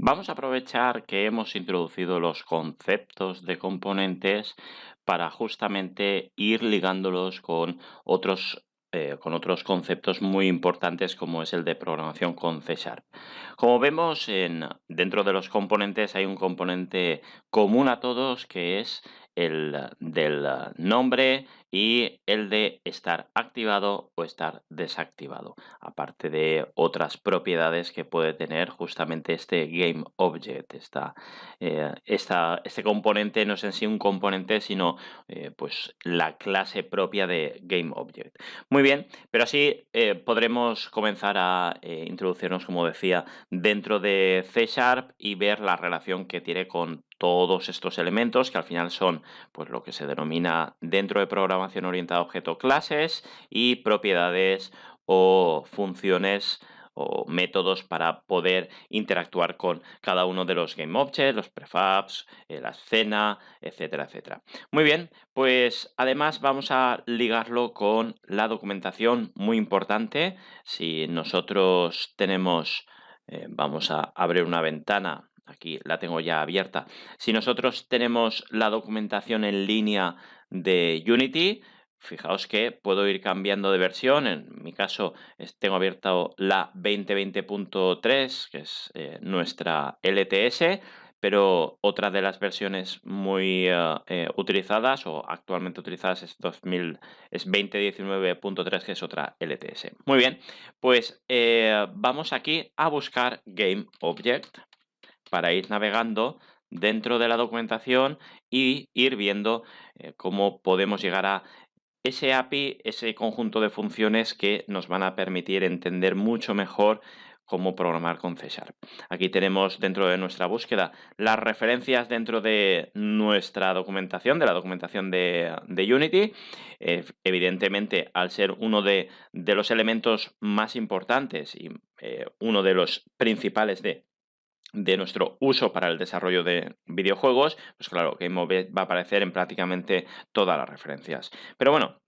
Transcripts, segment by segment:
Vamos a aprovechar que hemos introducido los conceptos de componentes para justamente ir ligándolos con otros conceptos muy importantes como es el de programación con C Sharp. Como vemos, dentro de los componentes hay un componente común a todos que es el del nombre y el de estar activado o estar desactivado, aparte de otras propiedades que puede tener justamente este GameObject. Este componente no es en sí un componente, sino pues la clase propia de GameObject. Muy bien, pero así podremos comenzar a introducirnos, como decía, dentro de C Sharp y ver la relación que tiene con todos estos elementos, que al final son pues lo que se denomina dentro de programación orientada a objeto clases y propiedades o funciones o métodos para poder interactuar con cada uno de los GameObjects, los prefabs, la escena, etcétera, etcétera. Muy bien, pues además vamos a ligarlo con la documentación muy importante. Si nosotros tenemos, vamos a abrir una ventana, aquí la tengo ya abierta. Si nosotros tenemos la documentación en línea de Unity, fijaos que puedo ir cambiando de versión. En mi caso, tengo abierto la 2020.3, que es nuestra LTS, pero otra de las versiones muy utilizadas o actualmente utilizadas es 2019.3, que es otra LTS. Muy bien, pues vamos aquí a buscar GameObject para ir navegando dentro de la documentación y ir viendo cómo podemos llegar a ese API, ese conjunto de funciones que nos van a permitir entender mucho mejor cómo programar con C Sharp. Aquí tenemos dentro de nuestra búsqueda las referencias dentro de nuestra documentación, de la documentación de Unity. Evidentemente, al ser uno de los elementos más importantes y uno de los principales de nuestro uso para el desarrollo de videojuegos, pues claro, GameObject va a aparecer en prácticamente todas las referencias. Pero bueno,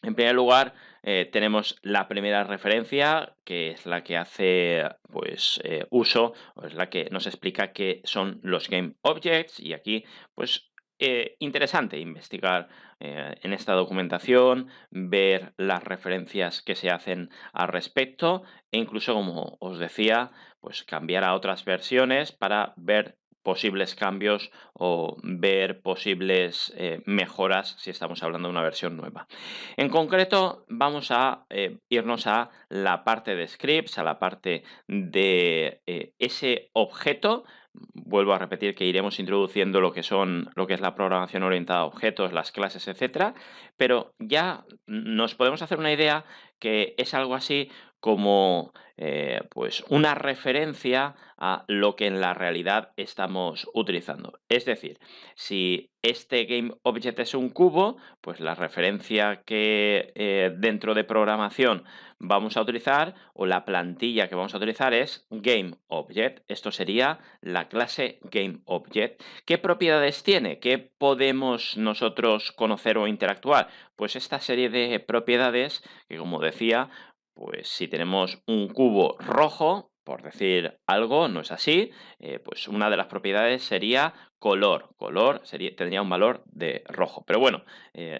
en primer lugar, tenemos la primera referencia, que es la que hace pues, uso, o es la que nos explica qué son los GameObjects, y aquí, pues, interesante investigar en esta documentación, ver las referencias que se hacen al respecto, e incluso, como os decía, pues cambiar a otras versiones para ver posibles cambios o ver posibles mejoras si estamos hablando de una versión nueva. En concreto, vamos a irnos a la parte de scripts, a la parte de ese objeto. Vuelvo a repetir que iremos introduciendo lo que es la programación orientada a objetos, las clases, etcétera, pero ya nos podemos hacer una idea que es algo así como pues una referencia a lo que en la realidad estamos utilizando. Es decir, si este GameObject es un cubo, pues la referencia que dentro de programación vamos a utilizar o la plantilla que vamos a utilizar es GameObject. Esto sería la clase GameObject. ¿Qué propiedades tiene? ¿Qué podemos nosotros conocer o interactuar? Pues esta serie de propiedades que, como decía, pues si tenemos un cubo rojo, por decir algo, no es así, pues una de las propiedades sería color. Tendría un valor de rojo. Pero bueno,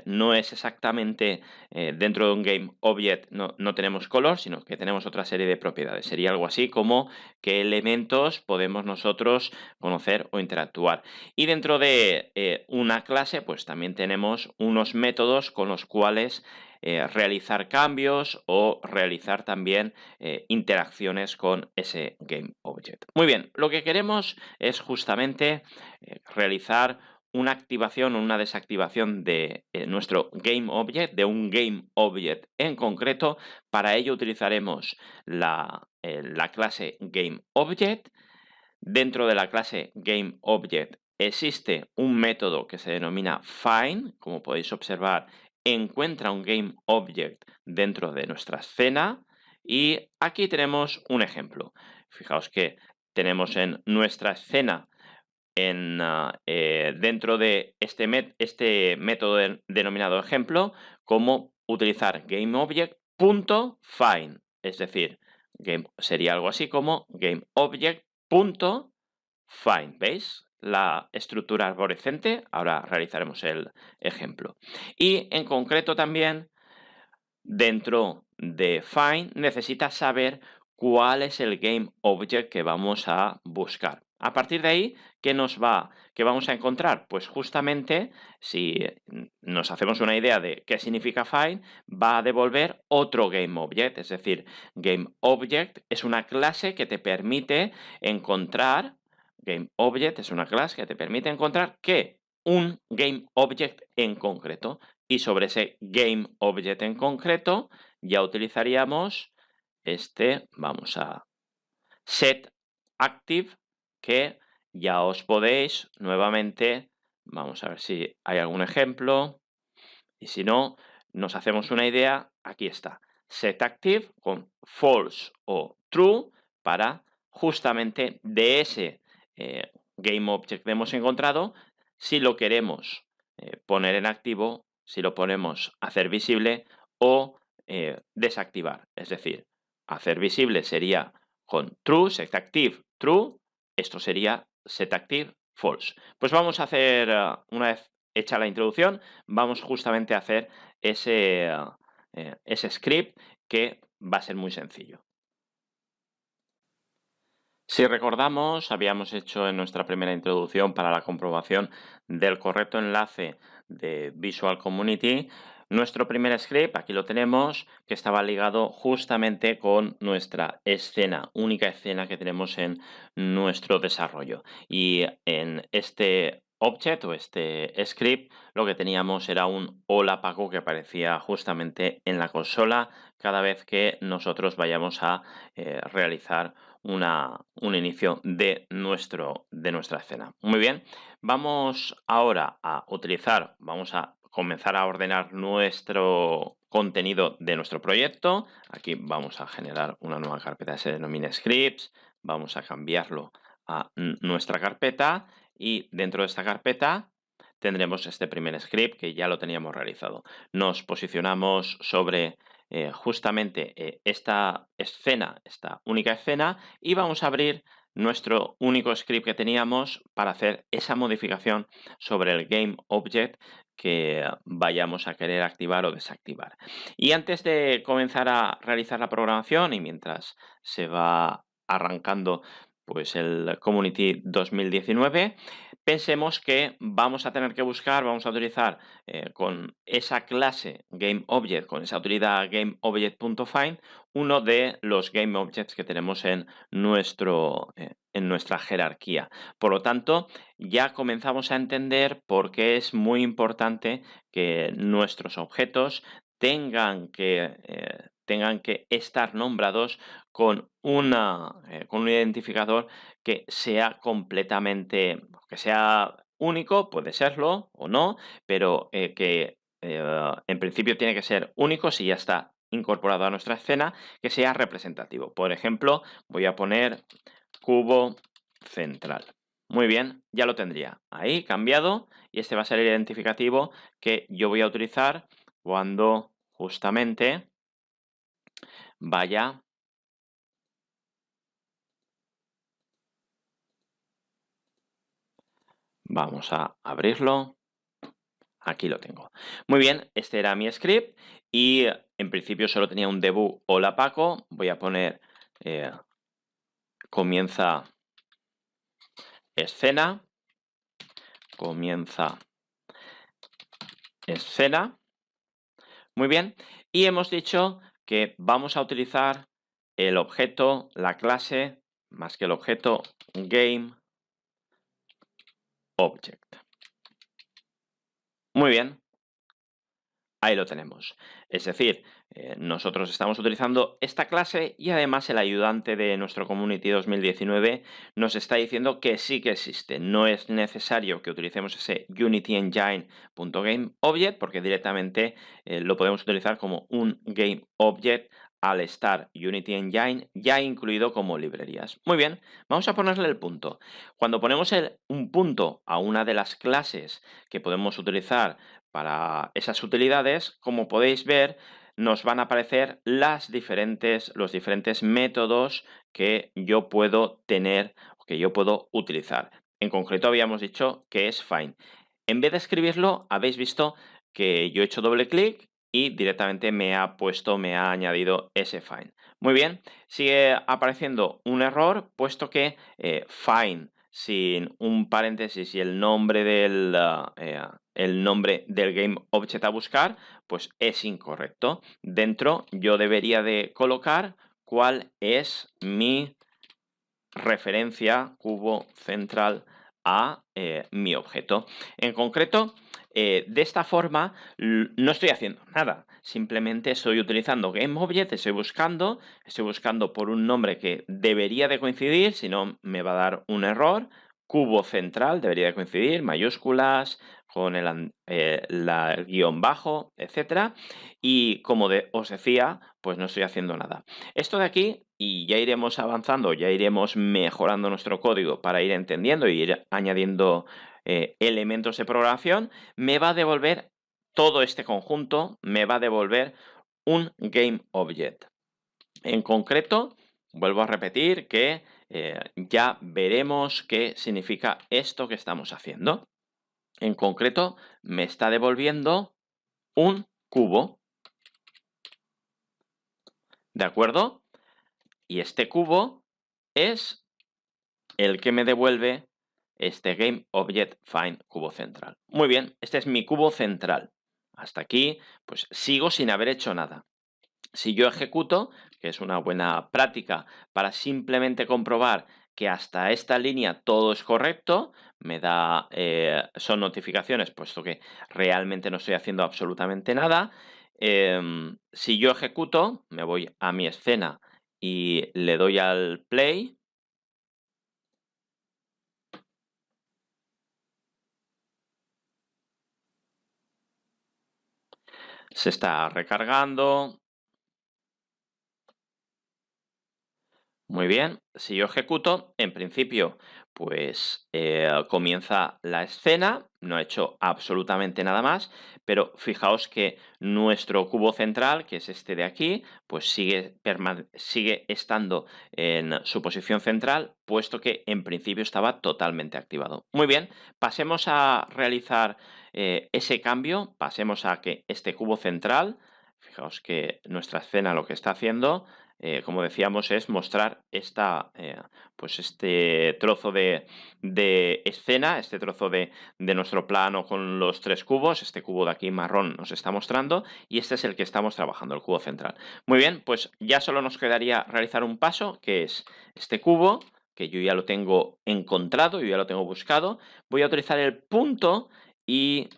no es exactamente dentro de un GameObject no tenemos color, sino que tenemos otra serie de propiedades. Sería algo así como qué elementos podemos nosotros conocer o interactuar. Y dentro de una clase, pues también tenemos unos métodos con los cuales realizar cambios o realizar también interacciones con ese GameObject. Muy bien, lo que queremos es justamente realizar una activación o una desactivación de nuestro GameObject, de un GameObject en concreto. Para ello utilizaremos la clase GameObject. Dentro de la clase GameObject existe un método que se denomina find. Como podéis observar, encuentra un GameObject dentro de nuestra escena, y aquí tenemos un ejemplo. Fijaos que tenemos en nuestra escena dentro de este método denominado ejemplo, cómo utilizar GameObject.find. Es decir, sería algo así como GameObject. find. ¿Veis? La estructura arborescente. Ahora realizaremos el ejemplo. Y en concreto también, dentro de find, necesitas saber cuál es el game object que vamos a buscar. A partir de ahí, ¿qué vamos a encontrar? Pues justamente, si nos hacemos una idea de qué significa find, va a devolver otro game object. Es decir, game object es una clase que te permite encontrar, game object es una clase que te permite encontrar que un game object en concreto. Y sobre ese game object en concreto, ya utilizaríamos vamos a set active, que ya os podéis nuevamente, vamos a ver si hay algún ejemplo, y si no, nos hacemos una idea, aquí está, set active con false o true para justamente de ese game object que hemos encontrado, si lo queremos poner en activo, si lo ponemos hacer visible o desactivar. Es decir, hacer visible sería con true, set active, true. Esto sería set active, false. Pues vamos a hacer, una vez hecha la introducción, vamos justamente a hacer ese script, que va a ser muy sencillo. Si recordamos, habíamos hecho en nuestra primera introducción para la comprobación del correcto enlace de Visual Community, nuestro primer script, aquí lo tenemos, que estaba ligado justamente con nuestra escena, única escena que tenemos en nuestro desarrollo. Y en este object o este script, lo que teníamos era un hola Paco que aparecía justamente en la consola cada vez que nosotros vayamos a realizar un inicio de nuestra escena. Muy bien, vamos ahora a vamos a comenzar a ordenar nuestro contenido de nuestro proyecto. Aquí vamos a generar una nueva carpeta que se denomina scripts, vamos a cambiarlo a nuestra carpeta y dentro de esta carpeta tendremos este primer script que ya lo teníamos realizado. Nos posicionamos sobre justamente esta escena, esta única escena, y vamos a abrir nuestro único script que teníamos para hacer esa modificación sobre el game object que vayamos a querer activar o desactivar. Y antes de comenzar a realizar la programación y mientras se va arrancando pues el Community 2019, pensemos que vamos a tener que buscar, vamos a utilizar con esa clase GameObject, con esa utilidad GameObject.find, uno de los GameObjects que tenemos en nuestra jerarquía. Por lo tanto, ya comenzamos a entender por qué es muy importante que nuestros objetos tengan que estar nombrados con con un identificador que sea que sea único, puede serlo o no, pero que en principio tiene que ser único si ya está incorporado a nuestra escena, que sea representativo. Por ejemplo, voy a poner cubo central. Muy bien, ya lo tendría ahí cambiado y este va a ser el identificativo que yo voy a utilizar cuando justamente vaya vamos a abrirlo. Aquí lo tengo. Muy bien, este era mi script y en principio solo tenía un debug hola Paco. Voy a poner comienza escena, comienza escena. Muy bien, y hemos dicho que vamos a utilizar el objeto, la clase, más que el objeto, game object. Muy bien, ahí lo tenemos. Es decir, nosotros estamos utilizando esta clase y además el ayudante de nuestro Community 2019 nos está diciendo que sí que existe. No es necesario que utilicemos ese UnityEngine.GameObject porque directamente lo podemos utilizar como un GameObject al estar Unity Engine ya incluido como librerías. Muy bien, vamos a ponerle el punto. Cuando ponemos un punto a una de las clases que podemos utilizar para esas utilidades, como podéis ver, nos van a aparecer los diferentes métodos que yo puedo tener, que yo puedo utilizar. En concreto habíamos dicho que es find. En vez de escribirlo, habéis visto que yo he hecho doble clic y directamente me ha añadido ese find. Muy bien, sigue apareciendo un error, puesto que find sin un paréntesis y el nombre del game object a buscar, pues es incorrecto. Dentro yo debería de colocar cuál es mi referencia cubo central a mi objeto. En concreto, de esta forma no estoy haciendo nada, simplemente estoy utilizando GameObject, estoy buscando por un nombre que debería de coincidir, si no me va a dar un error. Cubo central debería de coincidir, mayúsculas, con el guión bajo, etcétera. Y como os decía, pues no estoy haciendo nada. Esto de aquí, y ya iremos avanzando, ya iremos mejorando nuestro código para ir entendiendo y ir añadiendo elementos de programación, me va a devolver todo este conjunto, me va a devolver un GameObject. En concreto, vuelvo a repetir que ya veremos qué significa esto que estamos haciendo. En concreto, me está devolviendo un cubo. ¿De acuerdo? Y este cubo es el que me devuelve este GameObject find cubo central. Muy bien, este es mi cubo central. Hasta aquí, pues sigo sin haber hecho nada. Si yo ejecuto, que es una buena práctica para simplemente comprobar que hasta esta línea todo es correcto, me da, son notificaciones, puesto que realmente no estoy haciendo absolutamente nada. Si yo ejecuto, me voy a mi escena y le doy al play. Se está recargando. Muy bien, si yo ejecuto, en principio, pues comienza la escena, no he hecho absolutamente nada más, pero fijaos que nuestro cubo central, que es este de aquí, pues sigue estando en su posición central, puesto que en principio estaba totalmente activado. Muy bien, pasemos a realizar ese cambio, pasemos a que este cubo central, fijaos que nuestra escena lo que está haciendo, como decíamos, es mostrar pues este trozo de escena, este trozo de nuestro plano con los tres cubos. Este cubo de aquí marrón nos está mostrando y este es el que estamos trabajando, el cubo central. Muy bien, pues ya solo nos quedaría realizar un paso, que es este cubo, que yo ya lo tengo encontrado, yo ya lo tengo buscado. Voy a utilizar el punto y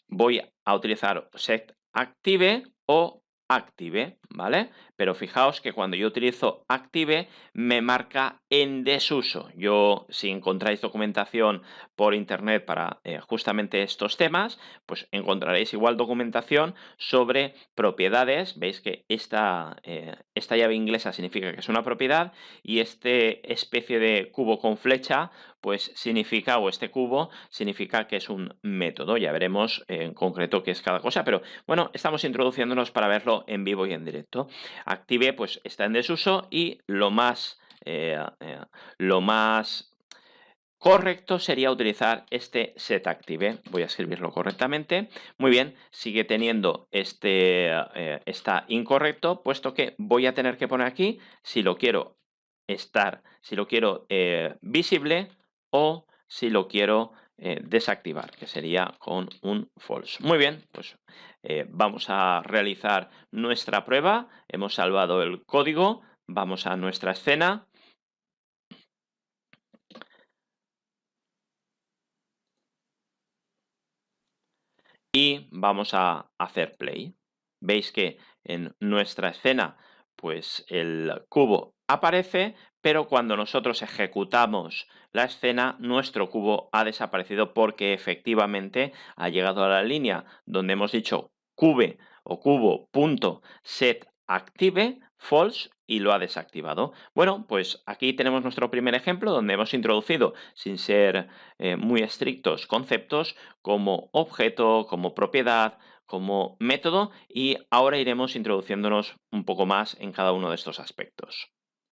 voy a utilizar setActive o active, ¿vale? Pero fijaos que cuando yo utilizo active me marca en desuso. Si encontráis documentación por internet para justamente estos temas, pues encontraréis igual documentación sobre propiedades. Veis que esta llave inglesa significa que es una propiedad y este especie de cubo con flecha pues significa, o este cubo significa que es un método. Ya veremos en concreto qué es cada cosa, pero bueno, estamos introduciéndonos para verlo en vivo y en directo. Active pues está en desuso y lo más correcto sería utilizar este setActive. Voy a escribirlo correctamente. Muy bien, sigue teniendo está incorrecto, puesto que voy a tener que poner aquí si lo quiero visible o si lo quiero desactivar, que sería con un false. Muy bien, pues vamos a realizar nuestra prueba. Hemos salvado el código, vamos a nuestra escena. Y vamos a hacer play. Veis que en nuestra escena, pues el cubo aparece, pero cuando nosotros ejecutamos la escena, nuestro cubo ha desaparecido porque efectivamente ha llegado a la línea donde hemos dicho cube o cubo.setActive false y lo ha desactivado. Bueno, pues aquí tenemos nuestro primer ejemplo donde hemos introducido, sin ser muy estrictos, conceptos como objeto, como propiedad, como método, y ahora iremos introduciéndonos un poco más en cada uno de estos aspectos.